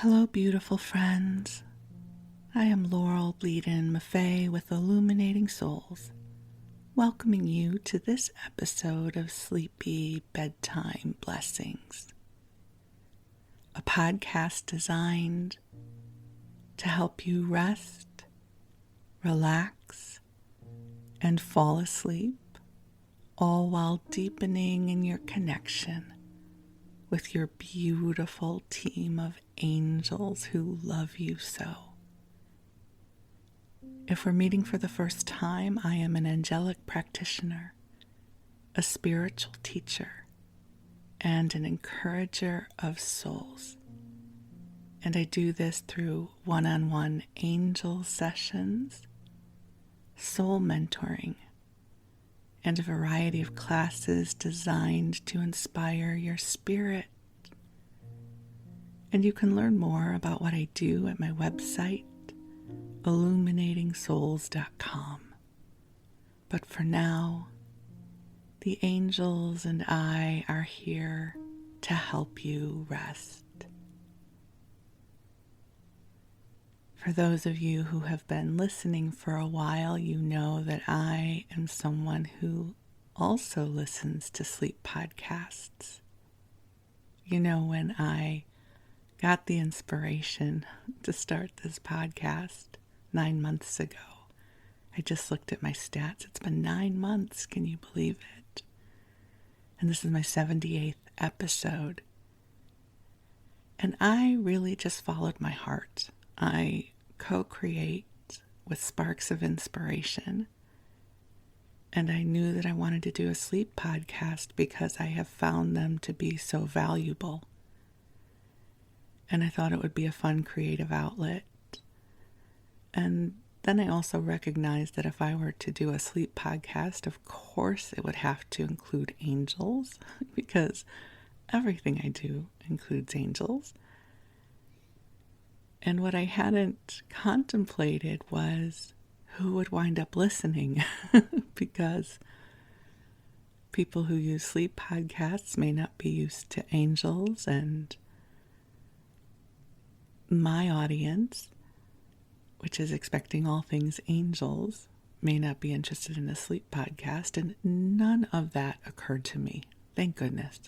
Hello, beautiful friends. I am Laurel Bleadon-Maffei with Illuminating Souls, welcoming you to this episode of Sleepy Bedtime Blessings, a podcast designed to help you rest, relax, and fall asleep, all while deepening in your connection with your beautiful team of angels who love you so. If we're meeting for the first time, I am an angelic practitioner, a spiritual teacher, and an encourager of souls. And I do this through one-on-one angel sessions, soul mentoring, and a variety of classes designed to inspire your spirit. And you can learn more about what I do at my website, illuminatingsouls.com. But for now, the angels and I are here to help you rest. For those of you who have been listening for a while, you know that I am someone who also listens to sleep podcasts. You know, when I got the inspiration to start this podcast 9 months ago, I just looked at my stats. It's been 9 months. Can you believe it? And this is my 78th episode. And I really just followed my heart. I co-create with sparks of inspiration. And I knew that I wanted to do a sleep podcast because I have found them to be so valuable. And I thought it would be a fun creative outlet. And then I also recognized that if I were to do a sleep podcast, of course it would have to include angels because everything I do includes angels. And what I hadn't contemplated was who would wind up listening because people who use sleep podcasts may not be used to angels, and my audience, which is expecting all things angels, may not be interested in a sleep podcast, and none of that occurred to me. Thank goodness.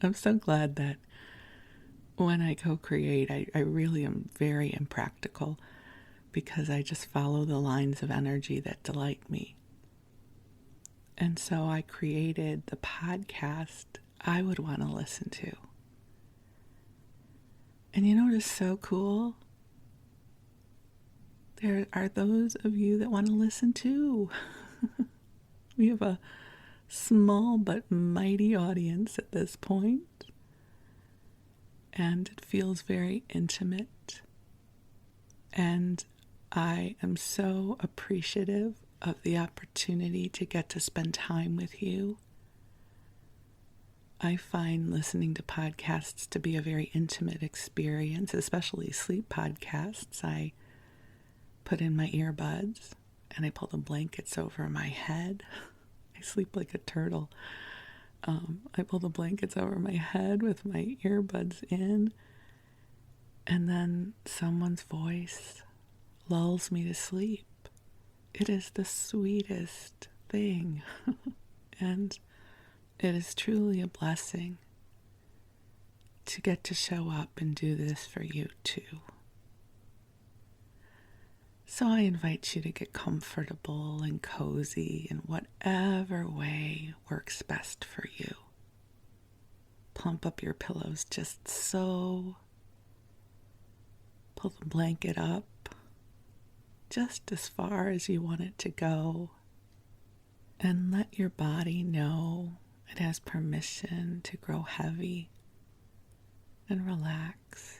I'm so glad that when I co-create, I really am very impractical because I just follow the lines of energy that delight me. And so I created the podcast I would want to listen to. And you know what is so cool? There are those of you that want to listen too. We have a small but mighty audience at this point. And it feels very intimate. And I am so appreciative of the opportunity to get to spend time with you. I find listening to podcasts to be a very intimate experience, especially sleep podcasts. I put in my earbuds and I pull the blankets over my head. I sleep like a turtle. I pull the blankets over my head with my earbuds in, and then someone's voice lulls me to sleep. It is the sweetest thing, and it is truly a blessing to get to show up and do this for you too. So I invite you to get comfortable and cozy in whatever way works best for you. Plump up your pillows just so. Pull the blanket up just as far as you want it to go. And let your body know it has permission to grow heavy and relax.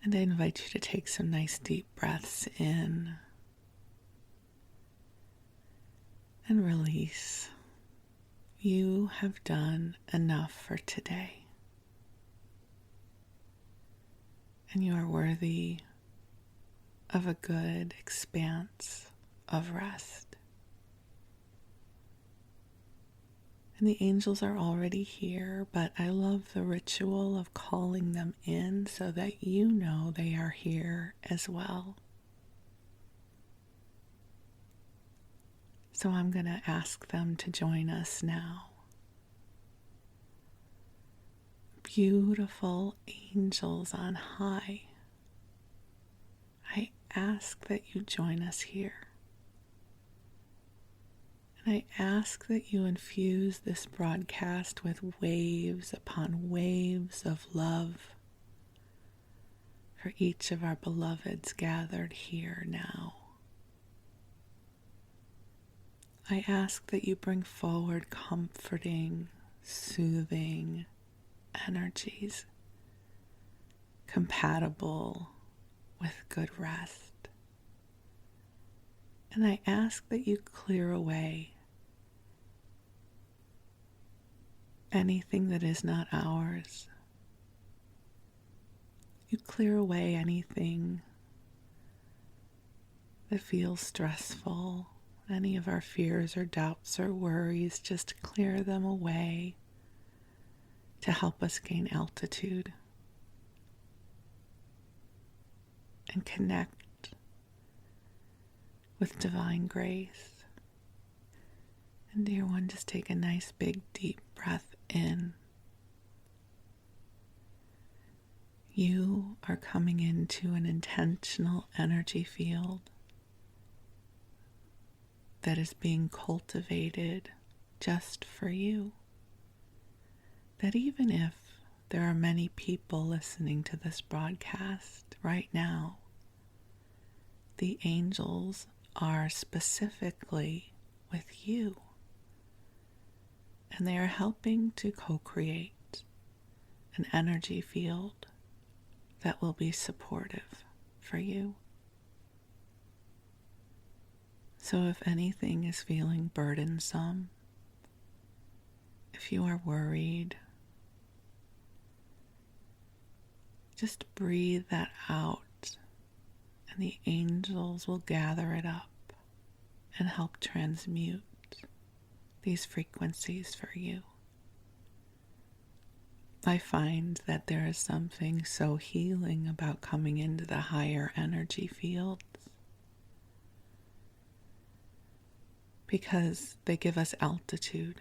And I invite you to take some nice deep breaths in and release. You have done enough for today. And you are worthy of a good expanse of rest. And the angels are already here, but I love the ritual of calling them in so that you know they are here as well. So I'm going to ask them to join us now. Beautiful angels on high, I ask that you join us here. And I ask that you infuse this broadcast with waves upon waves of love for each of our beloveds gathered here now. I ask that you bring forward comforting, soothing energies compatible with good rest. And I ask that you clear away anything that is not ours. You clear away anything that feels stressful, any of our fears or doubts or worries, just clear them away to help us gain altitude and connect with divine grace. And dear one, just take a nice big deep breath in. You are coming into an intentional energy field that is being cultivated just for you. That even if there are many people listening to this broadcast right now, the angels are specifically with you. And they are helping to co-create an energy field that will be supportive for you. So if anything is feeling burdensome, if you are worried, just breathe that out, and the angels will gather it up and help transmute these frequencies for you. I find that there is something so healing about coming into the higher energy fields because they give us altitude.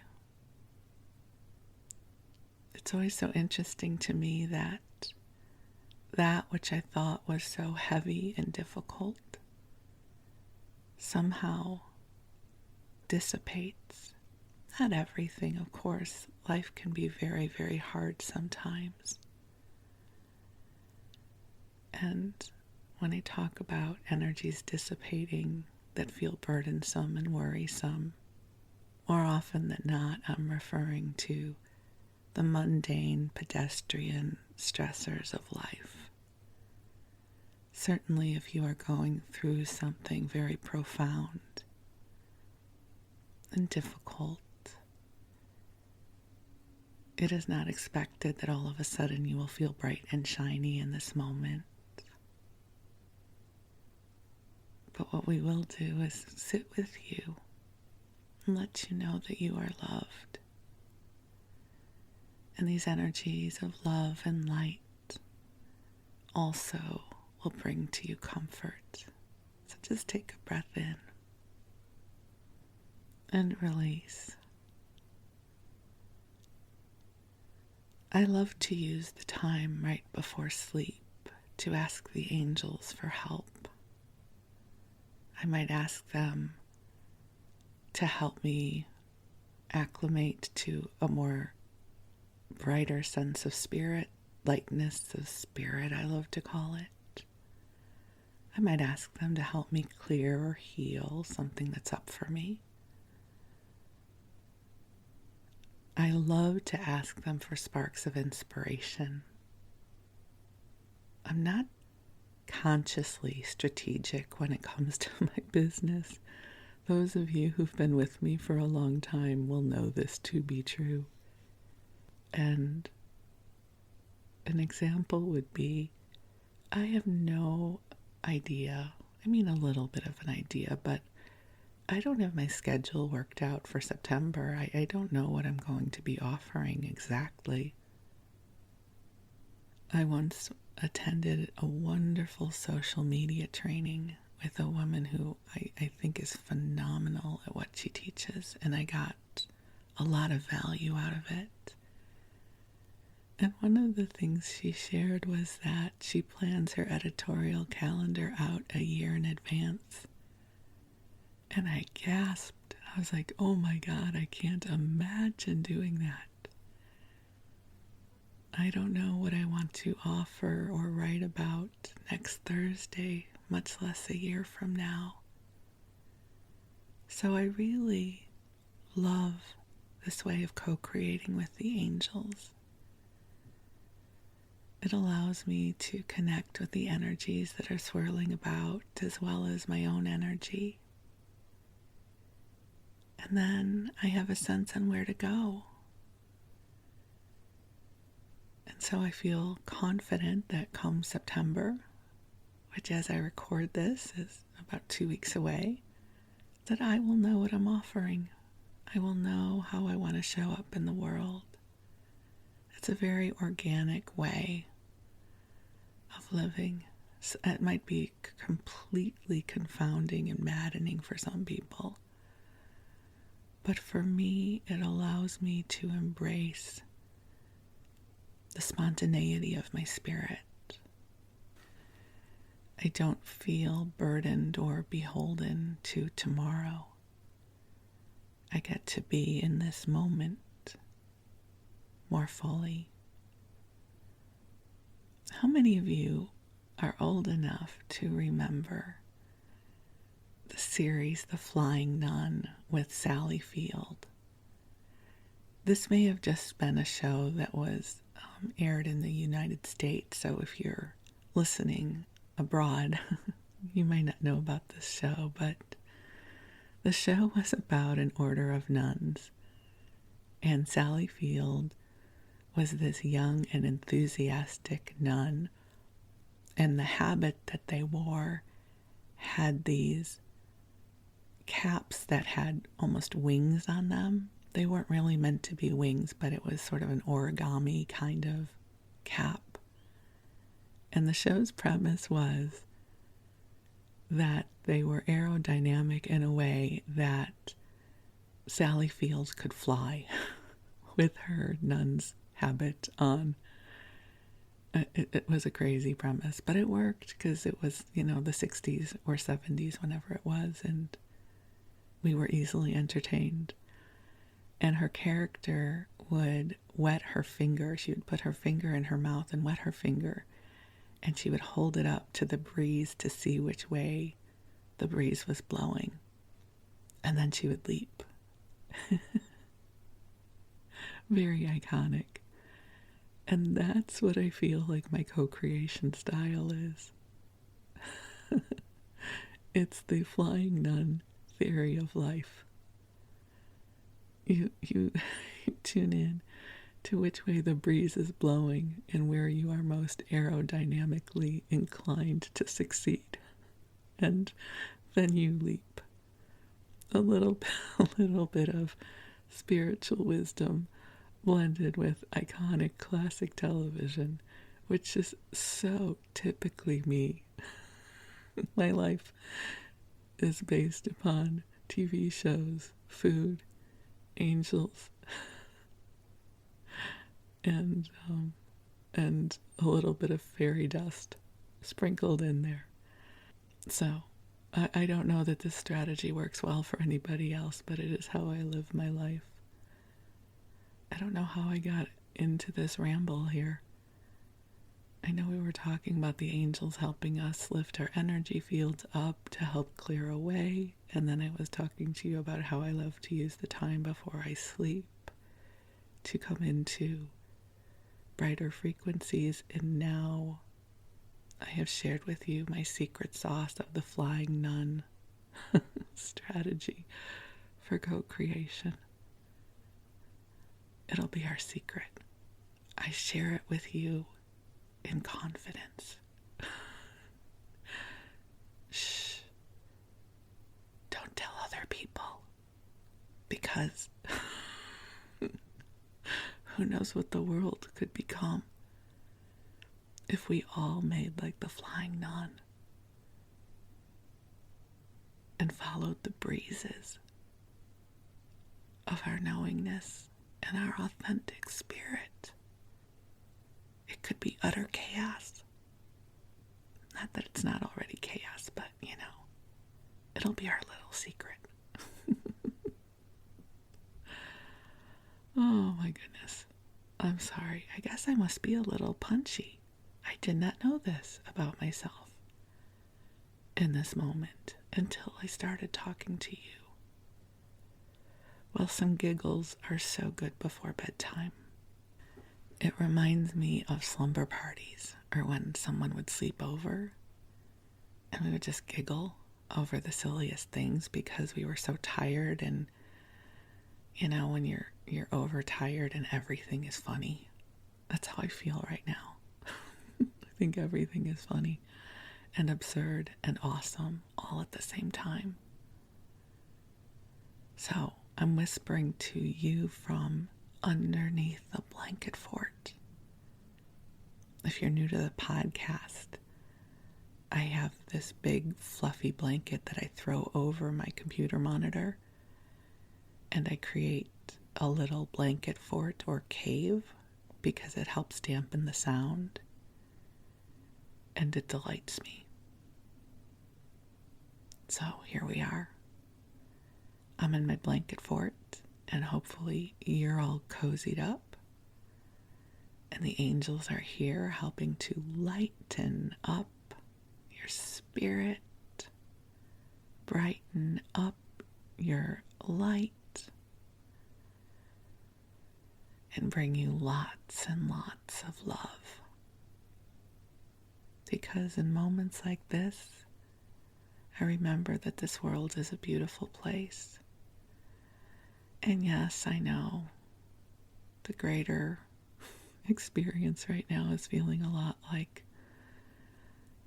It's always so interesting to me that which I thought was so heavy and difficult somehow dissipates. Not everything, of course. Life can be very, very hard sometimes. And when I talk about energies dissipating that feel burdensome and worrisome, more often than not, I'm referring to the mundane, pedestrian stressors of life. Certainly if you are going through something very profound and difficult, it is not expected that all of a sudden you will feel bright and shiny in this moment. But what we will do is sit with you and let you know that you are loved. And these energies of love and light also will bring to you comfort. So just take a breath in and release. I love to use the time right before sleep to ask the angels for help. I might ask them to help me acclimate to a more brighter sense of spirit, lightness of spirit, I love to call it. I might ask them to help me clear or heal something that's up for me. I love to ask them for sparks of inspiration. I'm not consciously strategic when it comes to my business. Those of you who've been with me for a long time will know this to be true. And an example would be, I have no idea, I mean a little bit of an idea, but I don't have my schedule worked out for September. I don't know what I'm going to be offering exactly. I once attended a wonderful social media training with a woman who I think is phenomenal at what she teaches, and I got a lot of value out of it. And one of the things she shared was that she plans her editorial calendar out a year in advance. And I gasped. I was like, oh my God, I can't imagine doing that. I don't know what I want to offer or write about next Thursday, much less a year from now. So I really love this way of co-creating with the angels. It allows me to connect with the energies that are swirling about, as well as my own energy. And then I have a sense on where to go. And so I feel confident that come September, which as I record this is about 2 weeks away, that I will know what I'm offering. I will know how I want to show up in the world. It's a very organic way of living. So it might be completely confounding and maddening for some people. But for me, it allows me to embrace the spontaneity of my spirit. I don't feel burdened or beholden to tomorrow. I get to be in this moment more fully. How many of you are old enough to remember the series The Flying Nun with Sally Field? This may have just been a show that was aired in the United States, so if you're listening abroad, you might not know about this show, but the show was about an order of nuns, and Sally Field was this young and enthusiastic nun, and the habit that they wore had these caps that had almost wings on them. They weren't really meant to be wings, but it was sort of an origami kind of cap. And the show's premise was that they were aerodynamic in a way that Sally Fields could fly with her nun's habit on. It was a crazy premise, but it worked because it was, the 60s or 70s, whenever it was, and we were easily entertained. And her character would wet her finger. She would put her finger in her mouth and wet her finger, and she would hold it up to the breeze to see which way the breeze was blowing. And then she would leap. Very iconic. And that's what I feel like my co-creation style is. It's the Flying Nun theory of life. You tune in to which way the breeze is blowing and where you are most aerodynamically inclined to succeed. And then you leap. A little bit of spiritual wisdom blended with iconic classic television, which is so typically me. My life is based upon TV shows, food, angels, and a little bit of fairy dust sprinkled in there. So I don't know that this strategy works well for anybody else, but it is how I live my life. I don't know how I got into this ramble here. I know we were talking about the angels helping us lift our energy fields up to help clear away, and then I was talking to you about how I love to use the time before I sleep to come into brighter frequencies, and now I have shared with you my secret sauce of the Flying Nun strategy for co-creation. It'll be our secret. I share it with you in confidence. Shh. Don't tell other people. because who knows what the world could become if we all made like the Flying Nun and followed the breezes of our knowingness and our authentic spirit. It could be utter chaos. Not that it's not already chaos, but it'll be our little secret. Oh my goodness. I'm sorry. I guess I must be a little punchy. I did not know this about myself in this moment until I started talking to you. Well, some giggles are so good before bedtime. It reminds me of slumber parties, or when someone would sleep over and we would just giggle over the silliest things because we were so tired. And when you're overtired and everything is funny, that's how I feel right now. I think everything is funny and absurd and awesome all at the same time. So I'm whispering to you from underneath the blanket fort. If you're new to the podcast, I have this big fluffy blanket that I throw over my computer monitor, and I create a little blanket fort or cave because it helps dampen the sound, and it delights me. So here we are. I'm in my blanket fort, and hopefully you're all cozied up, and the angels are here helping to lighten up your spirit, brighten up your light, and bring you lots and lots of love. Because in moments like this, I remember that this world is a beautiful place. And yes, I know the greater experience right now is feeling a lot like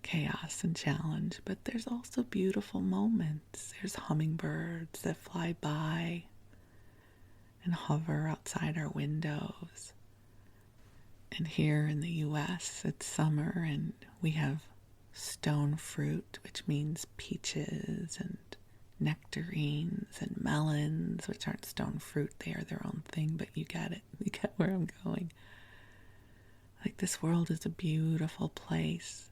chaos and challenge, but there's also beautiful moments. There's hummingbirds that fly by and hover outside our windows. And here in the US, it's summer and we have stone fruit, which means peaches, and nectarines and melons, which aren't stone fruit. They are their own thing, but you get it. You get where I'm going. Like, this world is a beautiful place.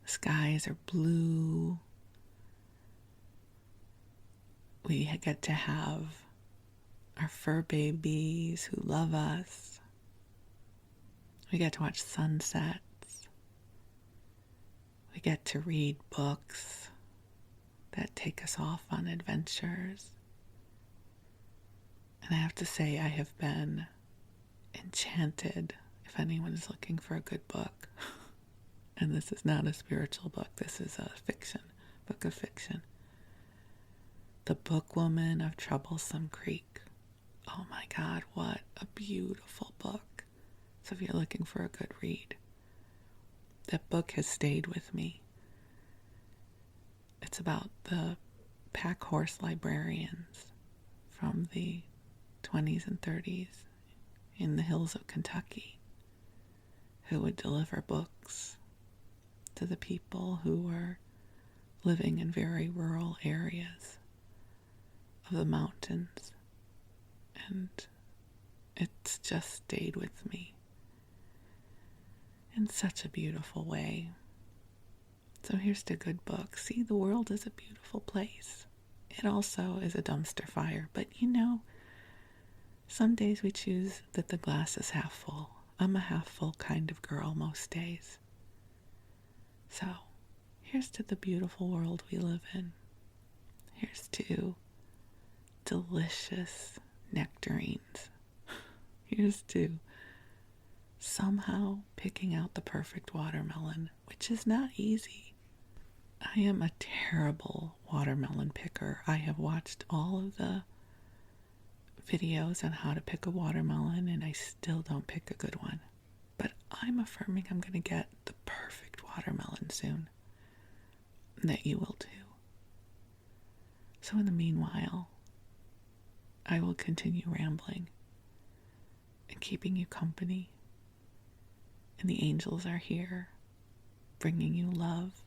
The skies are blue. We get to have our fur babies who love us. We get to watch sunsets. We get to read books that take us off on adventures. And I have to say, I have been enchanted, if anyone is looking for a good book. And this is not a spiritual book. This is a book of fiction. The Bookwoman of Troublesome Creek. Oh my God, what a beautiful book. So if you're looking for a good read, that book has stayed with me. It's about the pack horse librarians from the 20s and 30s in the hills of Kentucky who would deliver books to the people who were living in very rural areas of the mountains. And it's just stayed with me in such a beautiful way. So here's the good book. See, the world is a beautiful place. It also is a dumpster fire, but some days we choose that the glass is half full. I'm a half full kind of girl most days. So here's to the beautiful world we live in. Here's to delicious nectarines. Here's to somehow picking out the perfect watermelon, which is not easy. I am a terrible watermelon picker. I have watched all of the videos on how to pick a watermelon, and I still don't pick a good one. But I'm affirming I'm going to get the perfect watermelon soon. And that you will too. So in the meanwhile, I will continue rambling and keeping you company. And the angels are here, bringing you love.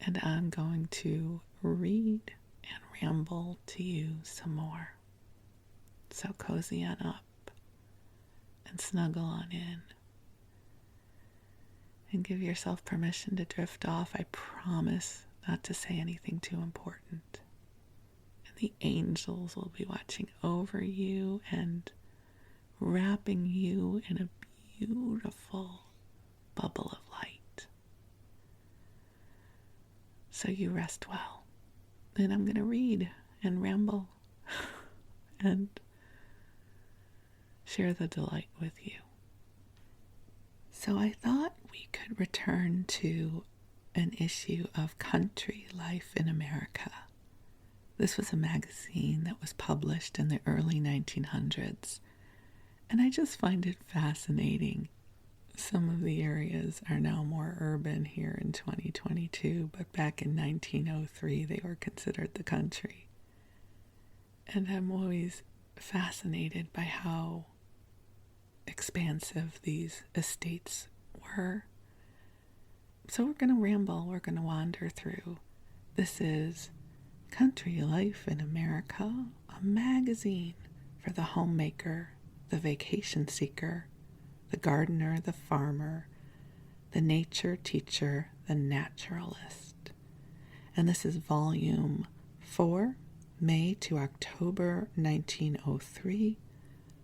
And I'm going to read and ramble to you some more. So cozy on up and snuggle on in. And give yourself permission to drift off. I promise not to say anything too important. And the angels will be watching over you and wrapping you in a beautiful bubble of light. So you rest well. And I'm going to read and ramble and share the delight with you. So I thought we could return to an issue of Country Life in America. This was a magazine that was published in the early 1900s, and I just find it fascinating. Some of the areas are now more urban here in 2022, but back in 1903 they were considered the country. And I'm always fascinated by how expansive these estates were. So we're going to ramble, we're going to wander through. This is Country Life in America, a magazine for the homemaker, the vacation seeker, the gardener, the farmer, the nature teacher, the naturalist. And this is volume 4, May to October 1903,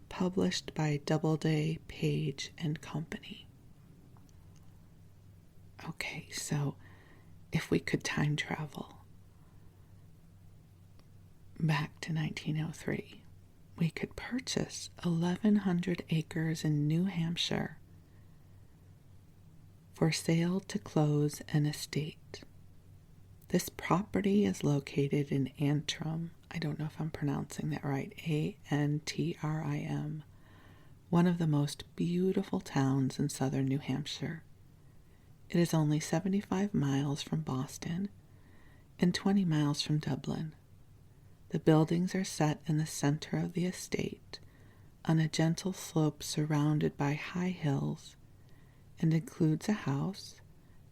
published by Doubleday, Page and Company. Okay, so if we could time travel back to 1903, we could purchase 1,100 acres in New Hampshire for sale to close an estate. This property is located in Antrim. I don't know if I'm pronouncing that right. Antrim, one of the most beautiful towns in southern New Hampshire. It is only 75 miles from Boston and 20 miles from Dublin. The buildings are set in the center of the estate on a gentle slope surrounded by high hills and includes a house,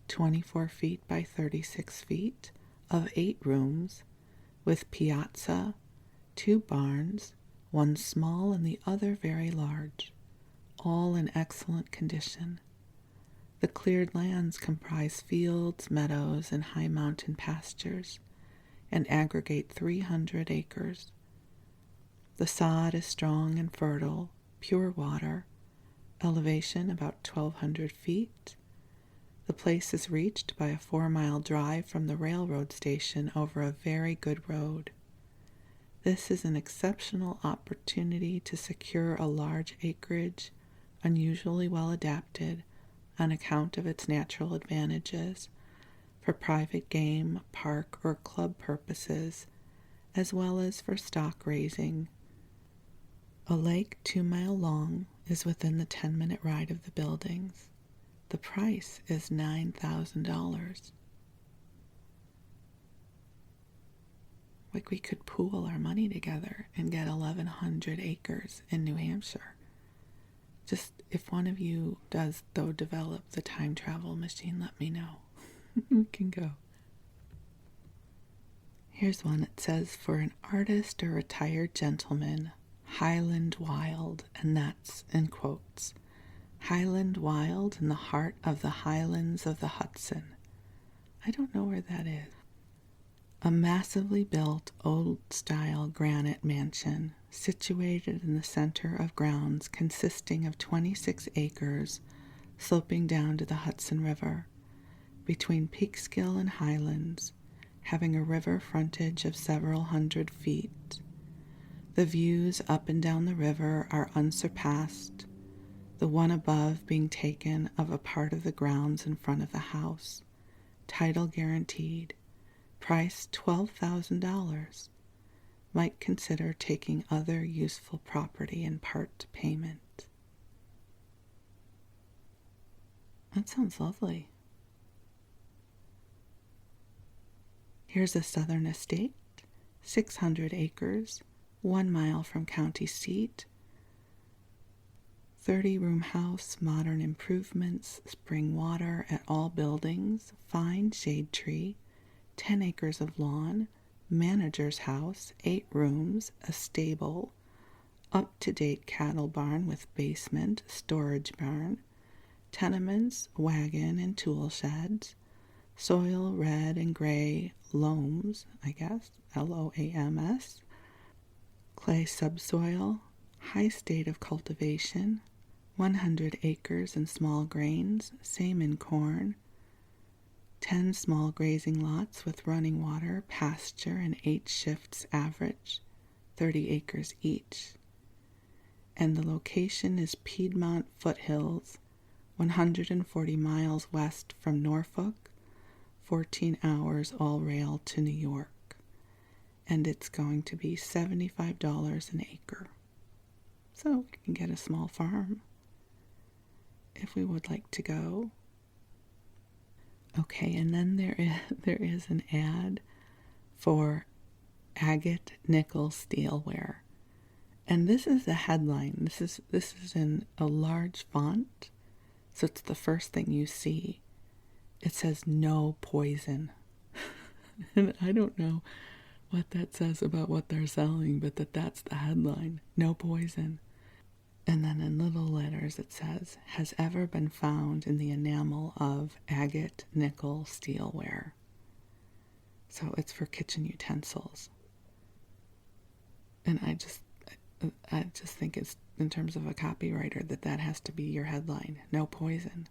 24 feet by 36 feet, of 8 rooms, with piazza, 2 barns, one small and the other very large, all in excellent condition. The cleared lands comprise fields, meadows, and high mountain pastures, and aggregate 300 acres. The sod is strong and fertile, pure water, elevation about 1,200 feet. The place is reached by a 4-mile drive from the railroad station over a very good road. This is an exceptional opportunity to secure a large acreage, unusually well adapted on account of its natural advantages, for private game, park, or club purposes, as well as for stock raising. A lake 2 mile long is within the 10-minute ride of the buildings. The price is $9,000. Like we could pool our money together and get 1,100 acres in New Hampshire. Just if one of you does, though, develop the time travel machine, let me know. We can go. Here's one that says, for an artist or retired gentleman, Highland Wild, and that's in quotes. Highland Wild in the heart of the Highlands of the Hudson. I don't know where that is. A massively built, old-style granite mansion situated in the center of grounds consisting of 26 acres sloping down to the Hudson River, between Peekskill and Highlands, having a river frontage of several hundred feet. The views up and down the river are unsurpassed, the one above being taken of a part of the grounds in front of the house. Title guaranteed. Price $12,000. Might consider taking other useful property in part payment. That sounds lovely. Here's a southern estate, 600 acres, 1 mile from county seat, 30-room house, modern improvements, spring water at all buildings, fine shade tree, 10 acres of lawn, manager's house, 8 rooms, a stable, up-to-date cattle barn with basement, storage barn, tenements, wagon and tool sheds, soil red and gray loams, I guess, LOAMS, clay subsoil, high state of cultivation, 100 acres and small grains, same in corn, 10 small grazing lots with running water, pasture, and 8 shifts average, 30 acres each. And the location is Piedmont foothills, 140 miles west from Norfolk, 14 hours all rail to New York. And it's going to be $75 an acre. So we can get a small farm if we would like to go. Okay, and then there is an ad for agate nickel steelware. And this is the headline. This is in a large font. So it's the first thing you see. It says no poison. And I don't know what that says about what they're selling, but that's the headline. No poison. And then in little letters it says, has ever been found in the enamel of agate nickel steelware. So it's for kitchen utensils. And I just think it's, in terms of a copywriter, that has to be your headline. No poison.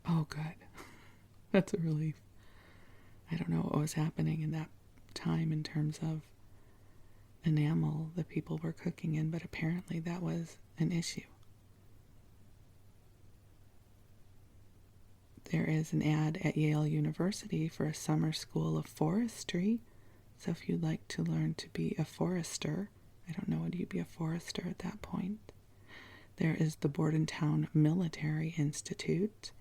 Oh, good. That's a relief. I don't know what was happening in that time in terms of enamel that people were cooking in, but apparently that was an issue. There is an ad at Yale University for a summer school of forestry. So if you'd like to learn to be a forester, I don't know, would you be a forester at that point? There is the Bordentown Military Institute.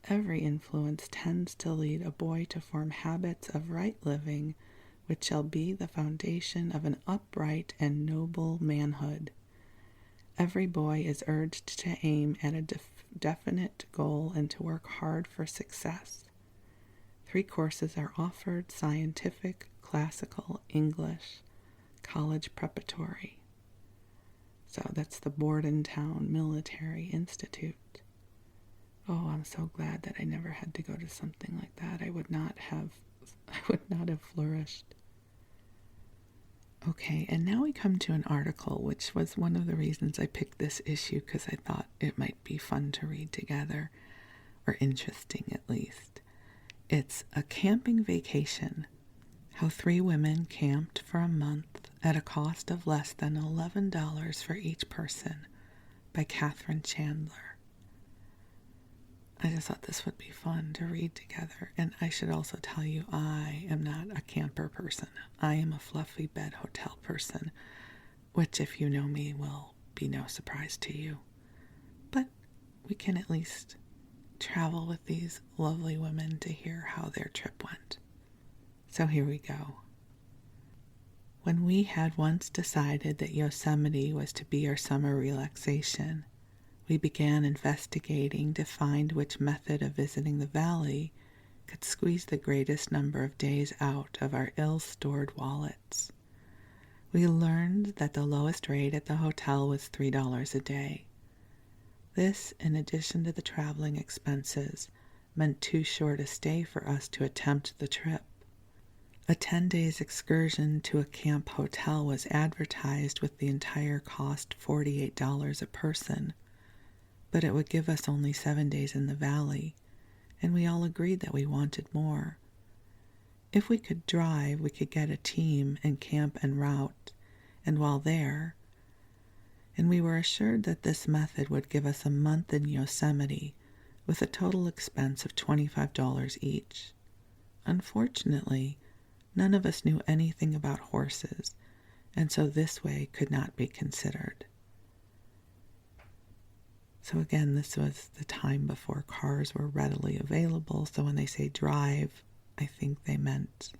Every influence tends to lead a boy to form habits of right living, which shall be the foundation of an upright and noble manhood. Every boy is urged to aim at a definite goal and to work hard for success. 3 courses are offered: scientific, classical, English, college preparatory. So that's the Bordentown Military Institute. Oh, I'm so glad that I never had to go to something like that. I would not have flourished. Okay, and now we come to an article, which was one of the reasons I picked this issue, because I thought it might be fun to read together, or interesting at least. It's A Camping Vacation: How 3 Women Camped for a Month at a Cost of Less than $11 for each person, by Catherine Chandler. I just thought this would be fun to read together. And I should also tell you, I am not a camper person. I am a fluffy bed hotel person, which, if you know me, will be no surprise to you. But we can at least travel with these lovely women to hear how their trip went. So here we go. When we had once decided that Yosemite was to be our summer relaxation, we began investigating to find which method of visiting the valley could squeeze the greatest number of days out of our ill-stored wallets. We learned that the lowest rate at the hotel was $3 a day. This, in addition to the traveling expenses, meant too short a stay for us to attempt the trip. A 10 days excursion to a camp hotel was advertised with the entire cost $48 a person, but it would give us only 7 days in the valley, and we all agreed that we wanted more. If we could drive, we could get a team and camp en route, and while there, and we were assured that this method would give us a month in Yosemite with a total expense of $25 each. Unfortunately, none of us knew anything about horses, and so this way could not be considered. So again, this was the time before cars were readily available, so when they say drive, I think they meant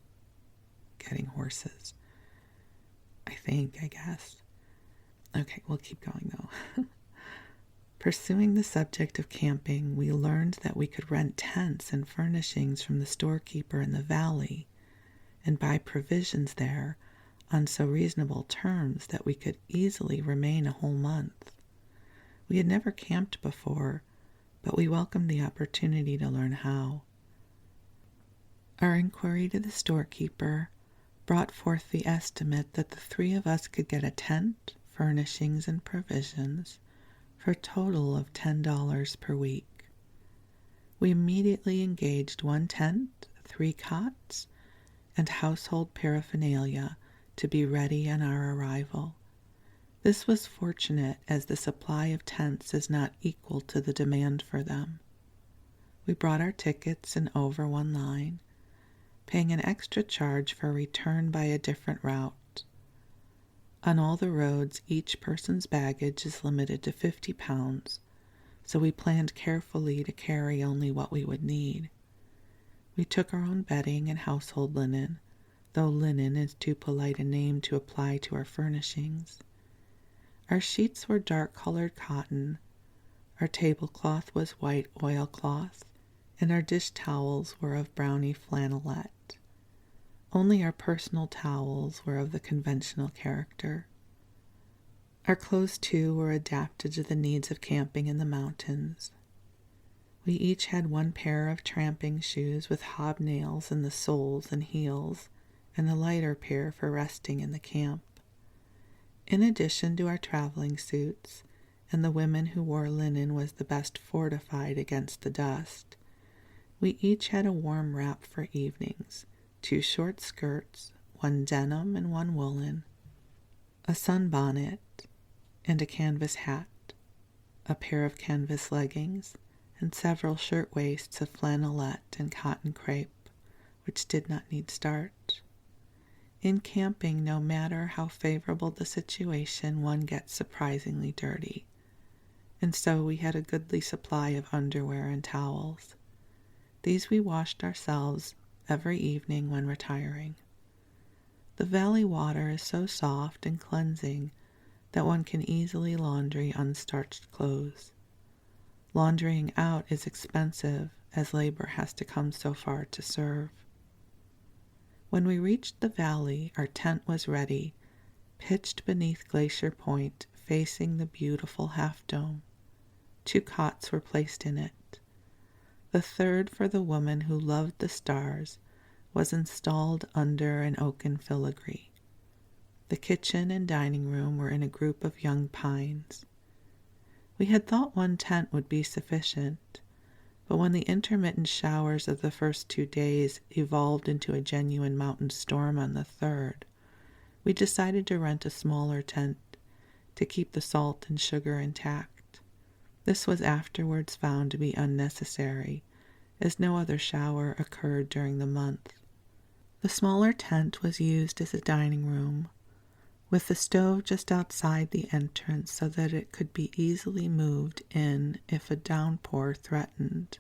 getting horses. I guess. Okay, we'll keep going though. Pursuing the subject of camping, we learned that we could rent tents and furnishings from the storekeeper in the valley and buy provisions there on so reasonable terms that we could easily remain a whole month. We had never camped before, but we welcomed the opportunity to learn how. Our inquiry to the storekeeper brought forth the estimate that the three of us could get a tent, furnishings, and provisions for a total of $10 per week. We immediately engaged one tent, 3 cots, and household paraphernalia to be ready on our arrival. This was fortunate, as the supply of tents is not equal to the demand for them. We brought our tickets and over one line, paying an extra charge for return by a different route. On all the roads, each person's baggage is limited to 50 pounds, so we planned carefully to carry only what we would need. We took our own bedding and household linen, though linen is too polite a name to apply to our furnishings. Our sheets were dark-colored cotton, our tablecloth was white oilcloth, and our dish towels were of brownie flannelette. Only our personal towels were of the conventional character. Our clothes, too, were adapted to the needs of camping in the mountains. We each had one pair of tramping shoes with hobnails in the soles and heels, and a lighter pair for resting in the camp. In addition to our traveling suits, and the women who wore linen was the best fortified against the dust, we each had a warm wrap for evenings, 2 short skirts, 1 denim and 1 woolen, a sunbonnet, and a canvas hat, a pair of canvas leggings, and several shirtwaists of flannelette and cotton crepe, which did not need starch. In camping, no matter how favorable the situation, one gets surprisingly dirty, and so we had a goodly supply of underwear and towels. These we washed ourselves every evening when retiring. The valley water is so soft and cleansing that one can easily laundry unstarched clothes. Laundrying out is expensive, as labor has to come so far to serve. When we reached the valley, our tent was ready, pitched beneath Glacier Point, facing the beautiful half-dome. 2 cots were placed in it. The third, for the woman who loved the stars, was installed under an oaken filigree. The kitchen and dining room were in a group of young pines. We had thought 1 tent would be sufficient, but when the intermittent showers of the first 2 days evolved into a genuine mountain storm on the 3rd, we decided to rent a smaller tent to keep the salt and sugar intact. This was afterwards found to be unnecessary, as no other shower occurred during the month. The smaller tent was used as a dining room, with the stove just outside the entrance so that it could be easily moved in if a downpour threatened.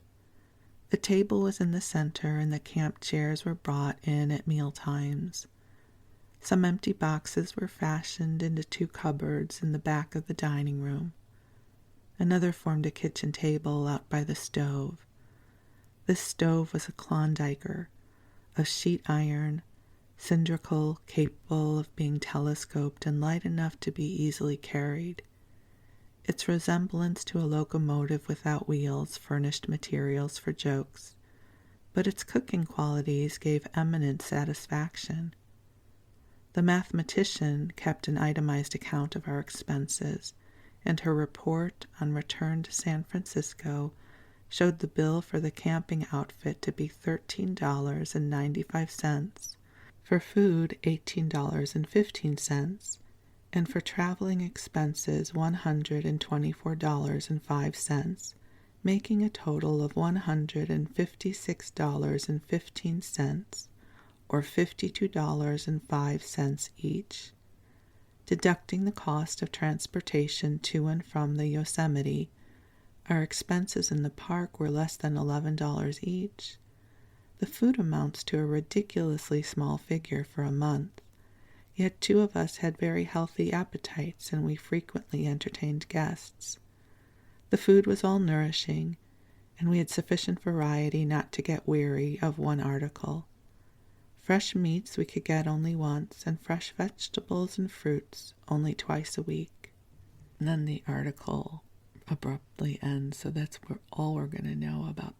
The table was in the center, and the camp chairs were brought in at meal times. Some empty boxes were fashioned into 2 cupboards in the back of the dining room. Another formed a kitchen table out by the stove. This stove was a Klondiker of sheet iron, cylindrical, capable of being telescoped, and light enough to be easily carried. Its resemblance to a locomotive without wheels furnished materials for jokes, but its cooking qualities gave eminent satisfaction. The mathematician kept an itemized account of our expenses, and her report on return to San Francisco showed the bill for the camping outfit to be $13.95, for food $18.15, and for traveling expenses $124.05, making a total of $156.15, or $52.05 each. Deducting the cost of transportation to and from the Yosemite, our expenses in the park were less than $11 each. The food amounts to a ridiculously small figure for a month, Yet 2 of us had very healthy appetites, and we frequently entertained guests. The food was all nourishing, and we had sufficient variety not to get weary of one article. Fresh meats we could get only once, and fresh vegetables and fruits only twice a week. And then the article abruptly ends, so that's all we're going to know about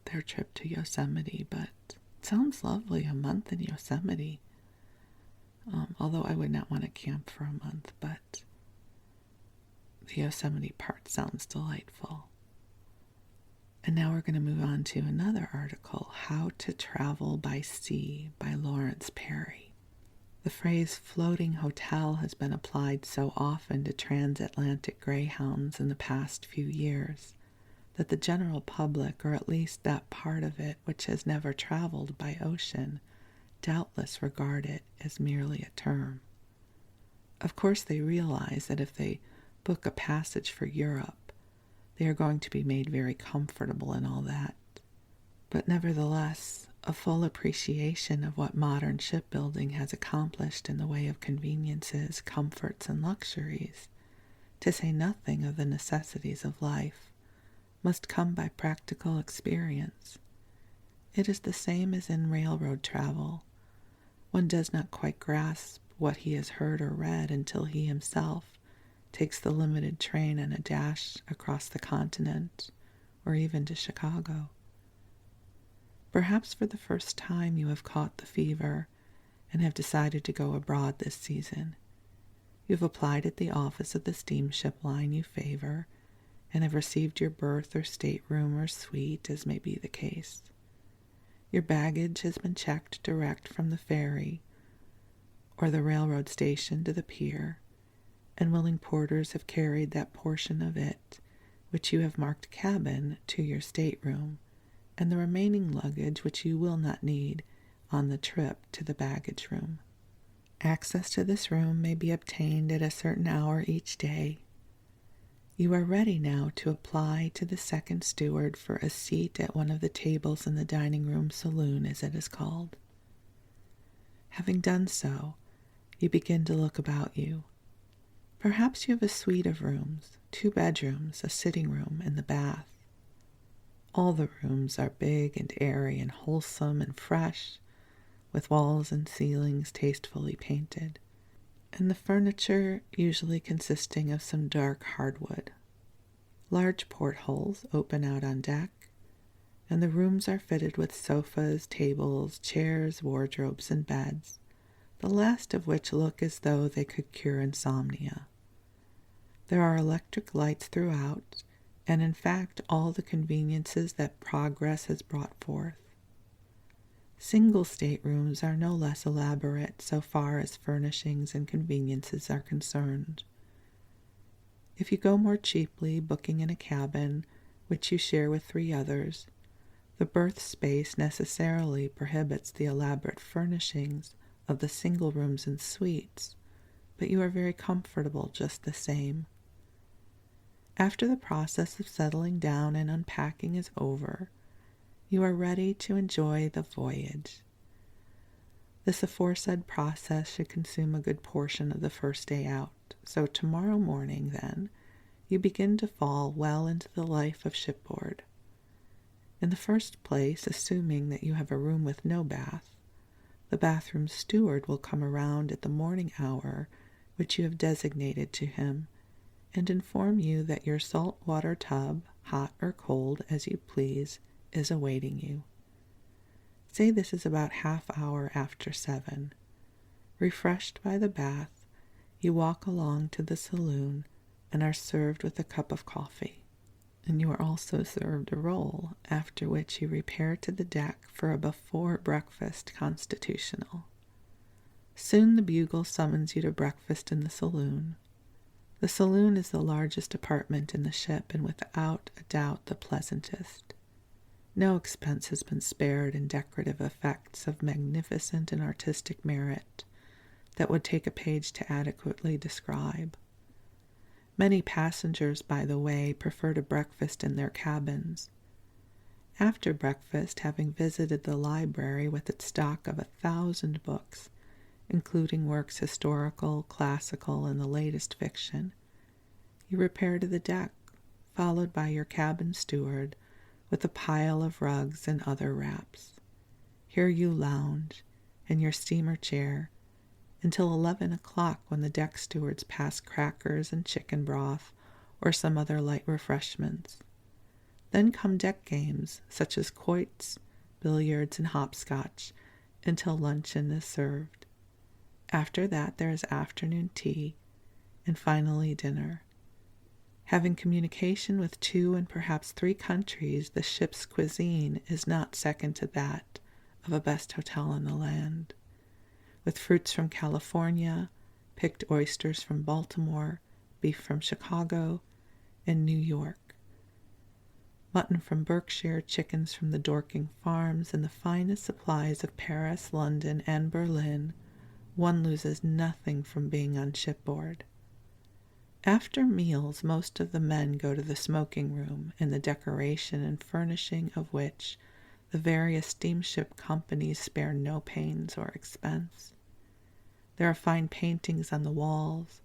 their trip to Yosemite. But it sounds lovely, a month in Yosemite. Although I would not want to camp for a month, but the Yosemite part sounds delightful. And now we're going to move on to another article, How to Travel by Sea by Lawrence Perry. The phrase floating hotel has been applied so often to transatlantic greyhounds in the past few years that the general public, or at least that part of it which has never traveled by ocean, doubtless regard it as merely a term. Of course, they realize that if they book a passage for Europe, they are going to be made very comfortable and all that. But nevertheless, a full appreciation of what modern shipbuilding has accomplished in the way of conveniences, comforts, and luxuries, to say nothing of the necessities of life, must come by practical experience. It is the same as in railroad travel. One does not quite grasp what he has heard or read until he himself takes the limited train and a dash across the continent, or even to Chicago. Perhaps for the first time you have caught the fever and have decided to go abroad this season. You have applied at the office of the steamship line you favor and have received your berth or stateroom or suite, as may be the case. Your baggage has been checked direct from the ferry or the railroad station to the pier, and willing porters have carried that portion of it which you have marked cabin to your stateroom, and the remaining luggage which you will not need on the trip to the baggage room. Access to this room may be obtained at a certain hour each day. You are ready now to apply to the second steward for a seat at one of the tables in the dining room saloon, as it is called. Having done so, you begin to look about you. Perhaps you have a suite of rooms, 2 bedrooms, a sitting room, and the bath. All the rooms are big and airy and wholesome and fresh, with walls and ceilings tastefully painted, and the furniture usually consisting of some dark hardwood. Large portholes open out on deck, and the rooms are fitted with sofas, tables, chairs, wardrobes, and beds, the last of which look as though they could cure insomnia. There are electric lights throughout, and in fact all the conveniences that progress has brought forth. Single staterooms are no less elaborate so far as furnishings and conveniences are concerned. If you go more cheaply, booking in a cabin, which you share with 3 others, the berth space necessarily prohibits the elaborate furnishings of the single rooms and suites, but you are very comfortable just the same. After the process of settling down and unpacking is over, you are ready to enjoy the voyage. This aforesaid process should consume a good portion of the first day out, so tomorrow morning, then, you begin to fall well into the life of shipboard. In the first place, assuming that you have a room with no bath, the bathroom steward will come around at the morning hour which you have designated to him, and inform you that your salt water tub, hot or cold as you please, is awaiting you. Say this is about half hour after 7. Refreshed by the bath, you walk along to the saloon and are served with a cup of coffee, and you are also served a roll, after which you repair to the deck for a before-breakfast constitutional. Soon the bugle summons you to breakfast in the saloon. The saloon is the largest apartment in the ship, and without a doubt the pleasantest. No expense has been spared in decorative effects of magnificent and artistic merit that would take a page to adequately describe. Many passengers, by the way, prefer to breakfast in their cabins. After breakfast, having visited the library with its stock of 1,000 books, including works historical, classical, and the latest fiction. You repair to the deck, followed by your cabin steward with a pile of rugs and other wraps. Here you lounge, in your steamer chair, until 11 o'clock when the deck stewards pass crackers and chicken broth or some other light refreshments. Then come deck games such as quoits, billiards, and hopscotch until luncheon is served. After that there is afternoon tea, and finally dinner. Having communication with 2 and perhaps 3 countries, the ship's cuisine is not second to that of a best hotel in the land, with fruits from California, picked oysters from Baltimore, beef from Chicago and New York, mutton from Berkshire, chickens from the Dorking farms, and the finest supplies of Paris, London, and Berlin. One loses nothing from being on shipboard. After meals, most of the men go to the smoking room, in the decoration and furnishing of which the various steamship companies spare no pains or expense. There are fine paintings on the walls,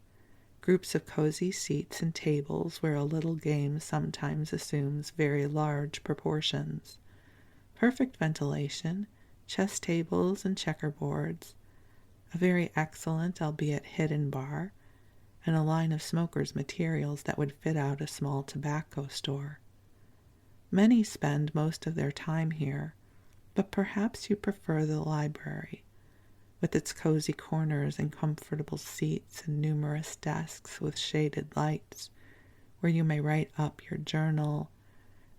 groups of cozy seats and tables where a little game sometimes assumes very large proportions, perfect ventilation, chess tables and checkerboards, a very excellent, albeit hidden bar, and a line of smokers' materials that would fit out a small tobacco store. Many spend most of their time here, but perhaps you prefer the library, with its cozy corners and comfortable seats and numerous desks with shaded lights, where you may write up your journal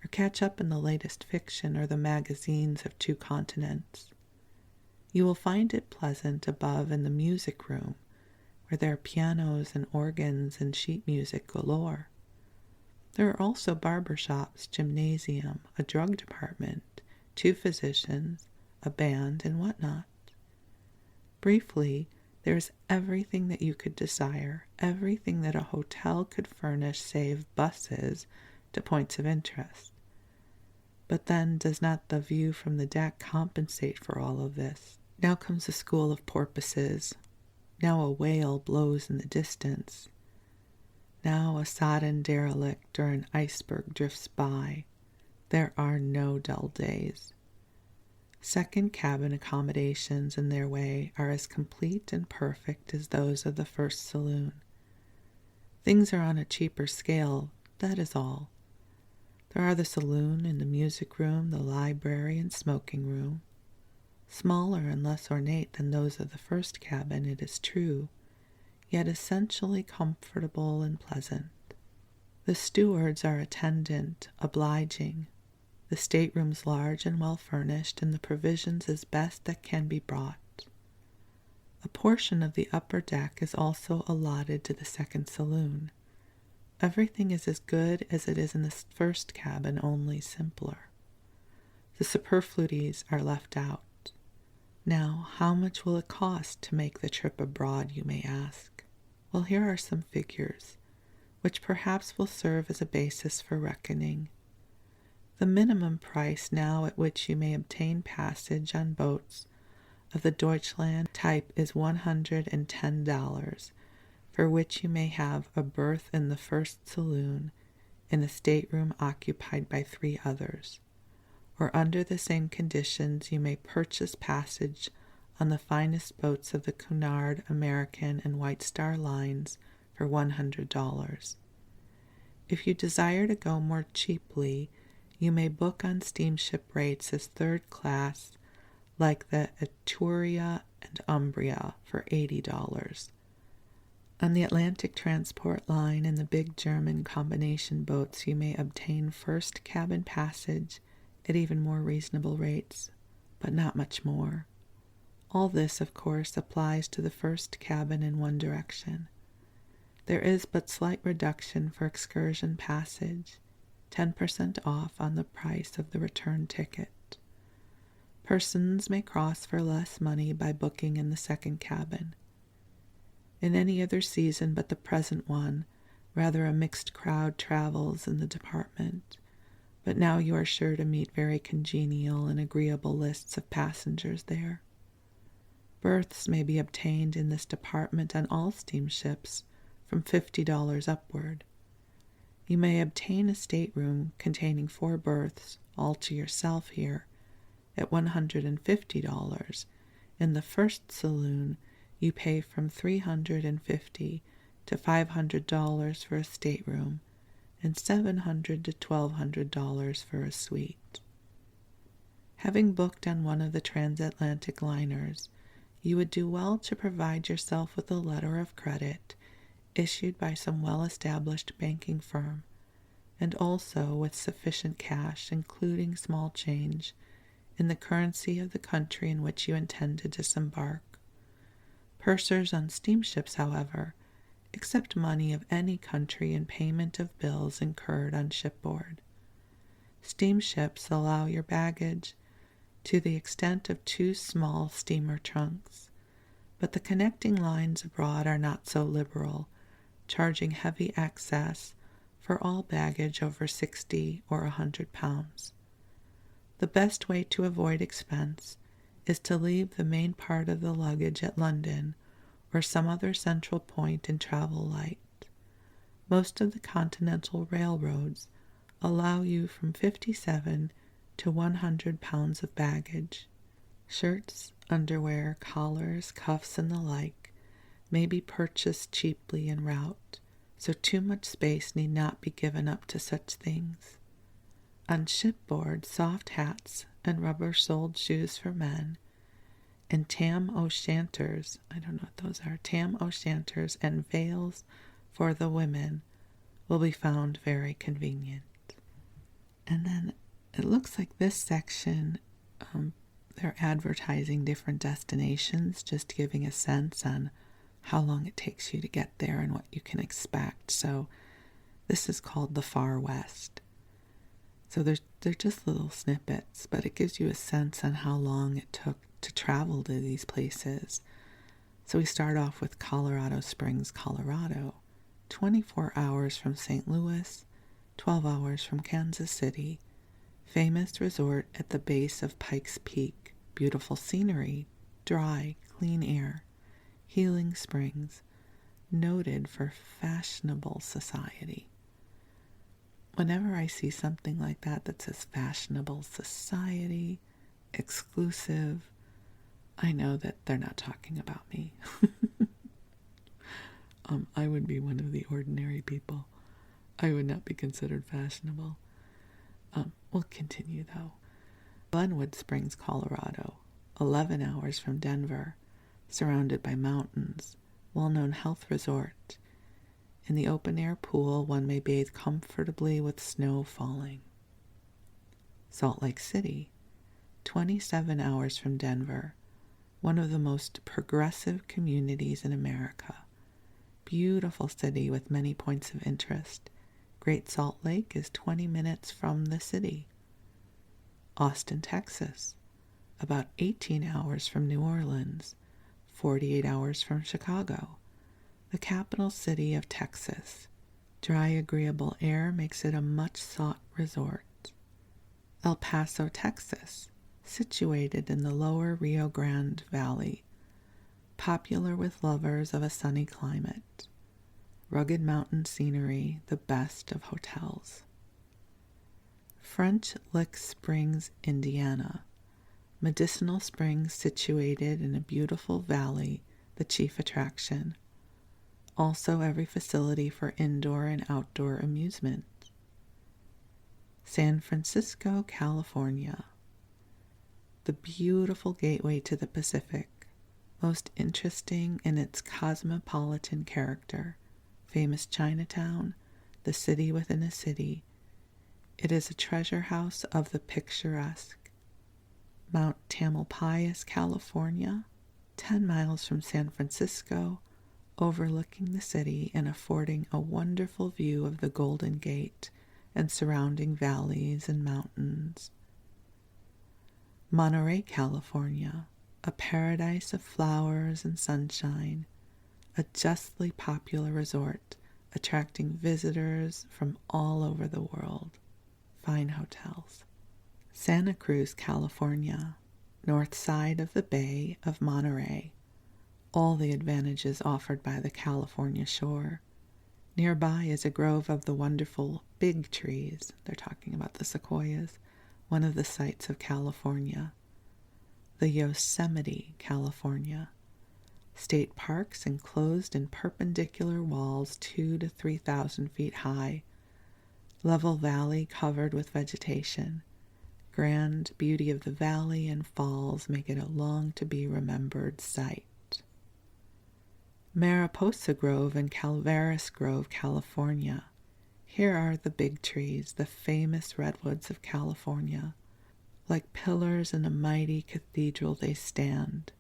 or catch up in the latest fiction or the magazines of 2 continents. You will find it pleasant above in the music room, where there are pianos and organs and sheet music galore. There are also barber shops, gymnasium, a drug department, 2 physicians, a band, and whatnot. Briefly, there is everything that you could desire, everything that a hotel could furnish save buses to points of interest. But then, does not the view from the deck compensate for all of this? Now comes a school of porpoises. Now a whale blows in the distance. Now a sodden derelict or an iceberg drifts by. There are no dull days. Second cabin accommodations in their way are as complete and perfect as those of the first saloon. Things are on a cheaper scale, that is all. There are the saloon and the music room, the library and smoking room. Smaller and less ornate than those of the first cabin, it is true, yet essentially comfortable and pleasant. The stewards are attendant, obliging, the staterooms large and well furnished, and the provisions as best that can be brought. A portion of the upper deck is also allotted to the second saloon. Everything is as good as it is in the first cabin, only simpler. The superfluities are left out. Now, how much will it cost to make the trip abroad, you may ask? Well, here are some figures, which perhaps will serve as a basis for reckoning. The minimum price now at which you may obtain passage on boats of the Deutschland type is $110, for which you may have a berth in the first saloon in a stateroom occupied by 3 others. Or under the same conditions you may purchase passage on the finest boats of the Cunard, American, and White Star lines for $100. If you desire to go more cheaply, you may book on steamship rates as 3rd class, like the Etruria and Umbria, for $80. On the Atlantic Transport Line and the big German combination boats, you may obtain first cabin passage at even more reasonable rates, but not much more. All this, of course, applies to the first cabin in one direction. There is but slight reduction for excursion passage, 10% off on the price of the return ticket. Persons may cross for less money by booking in the second cabin. In any other season but the present one, rather a mixed crowd travels in the department, but now you are sure to meet very congenial and agreeable lists of passengers there. Berths may be obtained in this department on all steamships from $50 upward. You may obtain a stateroom containing 4 berths all to yourself here at $150. In the first saloon, you pay from $350 to $500 for a stateroom and $700 to $1,200 for a suite. Having booked on one of the transatlantic liners, you would do well to provide yourself with a letter of credit issued by some well-established banking firm, and also with sufficient cash, including small change, in the currency of the country in which you intend to disembark. Pursers on steamships, however, accept money of any country in payment of bills incurred on shipboard. Steamships allow your baggage to the extent of 2 small steamer trunks, but the connecting lines abroad are not so liberal, charging heavy excess for all baggage over 60 or 100 pounds. The best way to avoid expense is to leave the main part of the luggage at London or some other central point in travel light. Most of the continental railroads allow you from 57 to 100 pounds of baggage. Shirts, underwear, collars, cuffs, and the like may be purchased cheaply en route, so too much space need not be given up to such things. On shipboard, soft hats and rubber-soled shoes for men, and tam-o'-shanters, I don't know what those are, tam-o'-shanters and veils for the women will be found very convenient. And then it looks like this section, they're advertising different destinations, just giving a sense on how long it takes you to get there and what you can expect. So this is called the Far West. So they're just little snippets, but it gives you a sense on how long it took to travel to these places. So we start off with Colorado Springs, Colorado, 24 hours from St. Louis, 12 hours from Kansas City. Famous resort at the base of Pikes Peak. Beautiful scenery, dry, clean air, healing springs, noted for fashionable society. Whenever I see something like that says fashionable society, exclusive, I know that they're not talking about me. I would be one of the ordinary people. I would not be considered fashionable. We'll continue, though. Glenwood Springs, Colorado, 11 hours from Denver, surrounded by mountains, well-known health resort. In the open-air pool, one may bathe comfortably with snow falling. Salt Lake City, 27 hours from Denver, one of the most progressive communities in America. Beautiful city with many points of interest. Great Salt Lake is 20 minutes from the city. Austin, Texas, about 18 hours from New Orleans, 48 hours from Chicago, the capital city of Texas. Dry, agreeable air makes it a much-sought resort. El Paso, Texas, situated in the lower Rio Grande Valley, popular with lovers of a sunny climate. Rugged mountain scenery, the best of hotels. French Lick Springs, Indiana, medicinal springs situated in a beautiful valley, the chief attraction. Also every facility for indoor and outdoor amusement. San Francisco, California, the beautiful gateway to the Pacific, most interesting in its cosmopolitan character. Famous Chinatown, the city within a city. It is a treasure house of the picturesque. Mount Tamalpais, California, 10 miles from San Francisco, overlooking the city and affording a wonderful view of the Golden Gate and surrounding valleys and mountains. Monterey, California, a paradise of flowers and sunshine, a justly popular resort attracting visitors from all over the world. Fine hotels. Santa Cruz, California, north side of the Bay of Monterey, all the advantages offered by the California shore. Nearby is a grove of the wonderful big trees. They're talking about the sequoias, one of the sights of California. The Yosemite, California. State parks enclosed in perpendicular walls 2,000 to 3,000 feet high. Level valley covered with vegetation. Grand beauty of the valley and falls make it a long-to-be-remembered sight. Mariposa Grove and Calaveras Grove, California. Here are the big trees, the famous redwoods of California. Like pillars in a mighty cathedral they stand.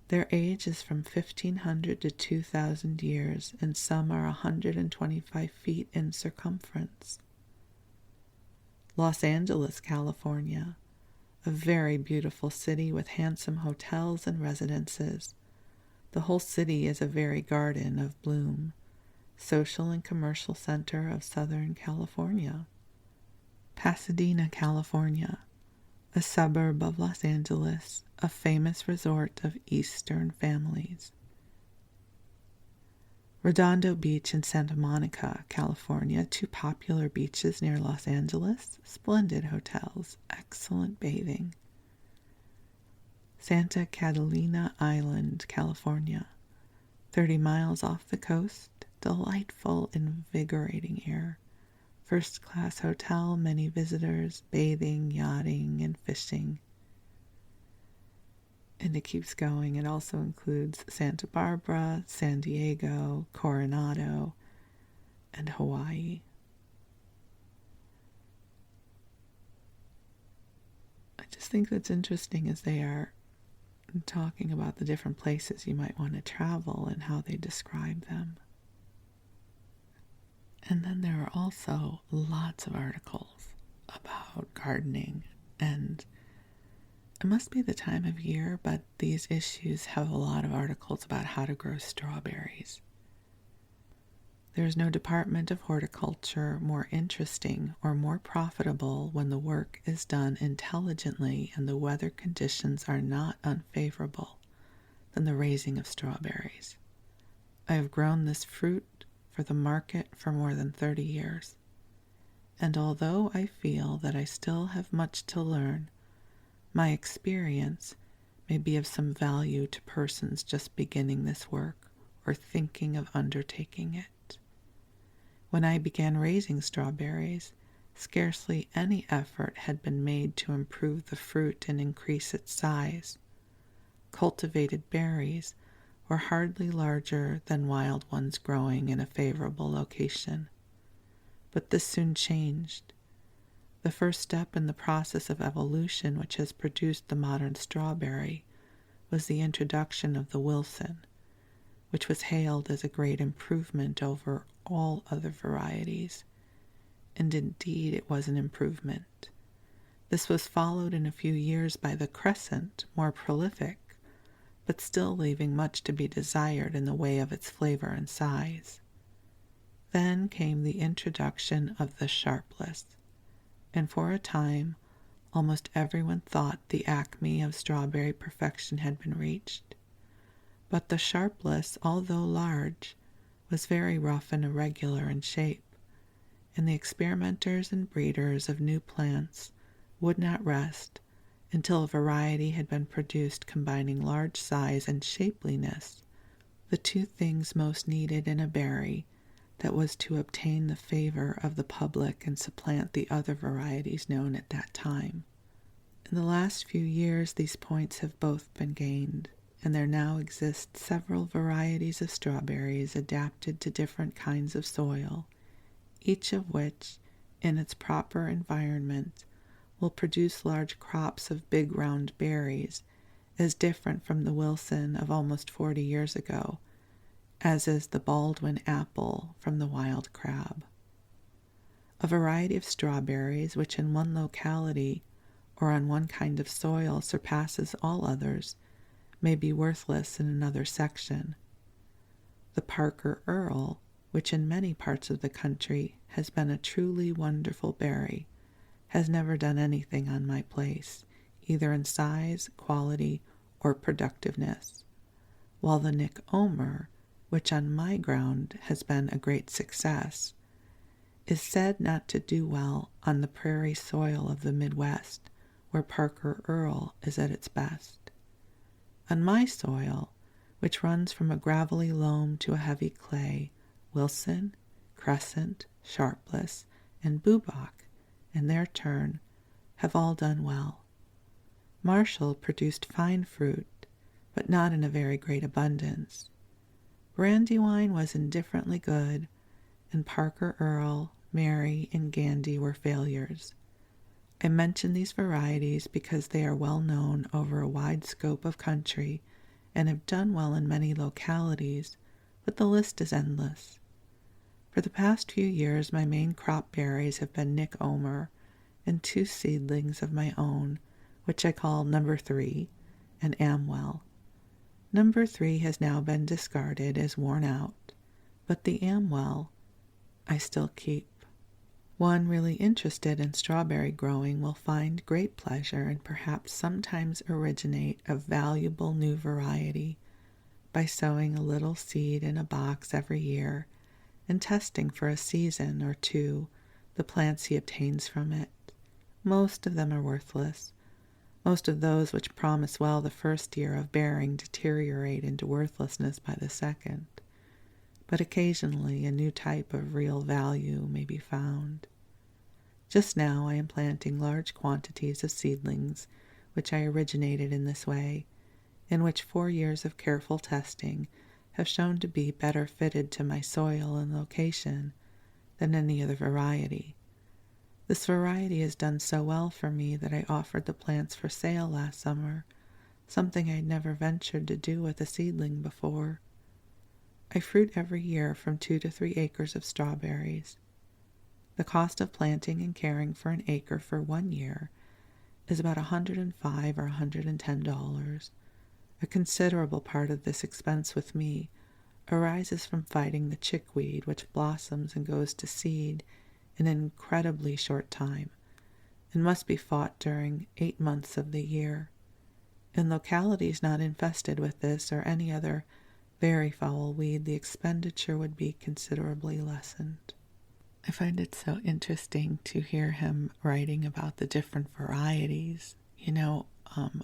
Their age is from 1,500 to 2,000 years, and some are 125 feet in circumference. Los Angeles, California. A very beautiful city with handsome hotels and residences. The whole city is a very garden of bloom, social and commercial center of Southern California. Pasadena, California, a suburb of Los Angeles, a famous resort of Eastern families. Redondo Beach and Santa Monica, California, two popular beaches near Los Angeles, splendid hotels, excellent bathing. Santa Catalina Island, California, 30 miles off the coast, delightful, invigorating air. First-class hotel, many visitors, bathing, yachting, and fishing. And it keeps going. It also includes Santa Barbara, San Diego, Coronado, and Hawaii. I just think that's interesting as they are talking about the different places you might want to travel and how they describe them. And then there are also lots of articles about gardening, and it must be the time of year, but these issues have a lot of articles about how to grow strawberries. There is no department of horticulture more interesting or more profitable when the work is done intelligently and the weather conditions are not unfavorable than the raising of strawberries. I have grown this fruit for the market for more than 30 years, and although I feel that I still have much to learn, my experience may be of some value to persons just beginning this work or thinking of undertaking it. When I began raising strawberries, scarcely any effort had been made to improve the fruit and increase its size. Cultivated berries were hardly larger than wild ones growing in a favorable location. But this soon changed. The first step in the process of evolution which has produced the modern strawberry was the introduction of the Wilson, which was hailed as a great improvement over all other varieties. And indeed it was an improvement. This was followed in a few years by the Crescent, more prolific, but still leaving much to be desired in the way of its flavor and size. Then came the introduction of the Sharpless, and for a time almost everyone thought the acme of strawberry perfection had been reached. But the Sharpless, although large, was very rough and irregular in shape, and the experimenters and breeders of new plants would not rest until a variety had been produced combining large size and shapeliness, the two things most needed in a berry that was to obtain the favor of the public and supplant the other varieties known at that time. In the last few years these points have both been gained, and there now exist several varieties of strawberries adapted to different kinds of soil, each of which, in its proper environment, will produce large crops of big round berries, as different from the Wilson of almost 40 years ago, as is the Baldwin apple from the wild crab. A variety of strawberries which in one locality or on one kind of soil surpasses all others may be worthless in another section. The Parker Earl, which in many parts of the country has been a truly wonderful berry, has never done anything on my place, either in size, quality, or productiveness, while the Nick Omer, which on my ground has been a great success, is said not to do well on the prairie soil of the Midwest, where Parker Earl is at its best. On my soil, which runs from a gravelly loam to a heavy clay, Wilson, Crescent, Sharpless, and Bubach, in their turn, have all done well. Marshall produced fine fruit, but not in a very great abundance. Brandywine was indifferently good, and Parker Earl, Mary, and Gandy were failures. I mention these varieties because they are well known over a wide scope of country and have done well in many localities, but the list is endless. For the past few years, my main crop berries have been Nick Omer and 2 seedlings of my own, which I call Number 3 and Amwell. Number 3 has now been discarded as worn out, but the Amwell I still keep. One really interested in strawberry growing will find great pleasure and perhaps sometimes originate a valuable new variety by sowing a little seed in a box every year and testing for a season or 2 the plants he obtains from it. Most of them are worthless. Most of those which promise well the first year of bearing deteriorate into worthlessness by the second, but occasionally a new type of real value may be found. Just now I am planting large quantities of seedlings which I originated in this way, and which 4 years of careful testing have shown to be better fitted to my soil and location than any other variety. This variety has done so well for me that I offered the plants for sale last summer, something I had never ventured to do with a seedling before. I fruit every year from 2 to 3 acres of strawberries. The cost of planting and caring for an acre for 1 year is about $105 or $110. A considerable part of this expense with me arises from fighting the chickweed, which blossoms and goes to seed in an incredibly short time and must be fought during 8 months of the year. In localities not infested with this or any other very foul weed, the expenditure would be considerably lessened. I find it so interesting to hear him writing about the different varieties.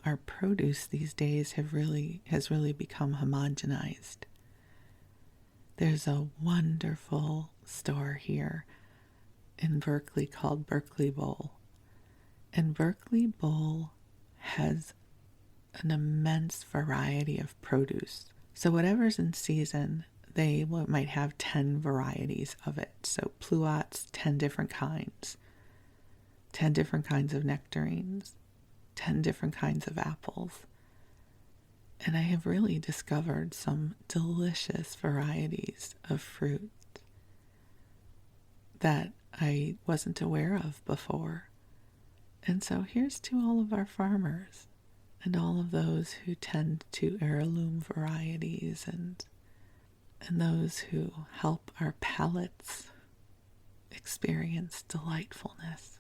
Our produce these days has really become homogenized. There's a wonderful store here in Berkeley called Berkeley Bowl. And Berkeley Bowl has an immense variety of produce. So whatever's in season, they might have 10 varieties of it. So pluots, 10 different kinds. 10 different kinds of nectarines. 10 different kinds of apples. And I have really discovered some delicious varieties of fruit that I wasn't aware of before. And so here's to all of our farmers and all of those who tend to heirloom varieties and those who help our palates experience delightfulness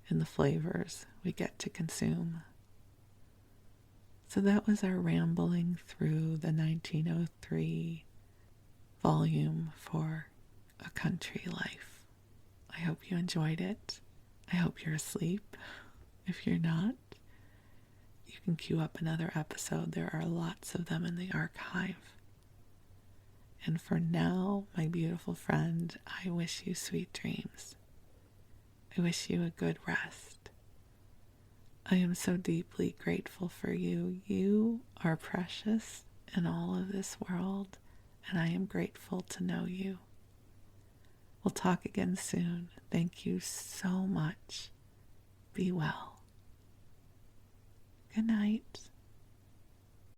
in the flavors we get to consume. So that was our rambling through the 1903 volume for A Country Life. I hope you enjoyed it. I hope you're asleep. If you're not, you can queue up another episode. There are lots of them in the archive. And for now, my beautiful friend, I wish you sweet dreams. I wish you a good rest. I am so deeply grateful for you. You are precious in all of this world, and I am grateful to know you. We'll talk again soon. Thank you so much. Be well. Good night.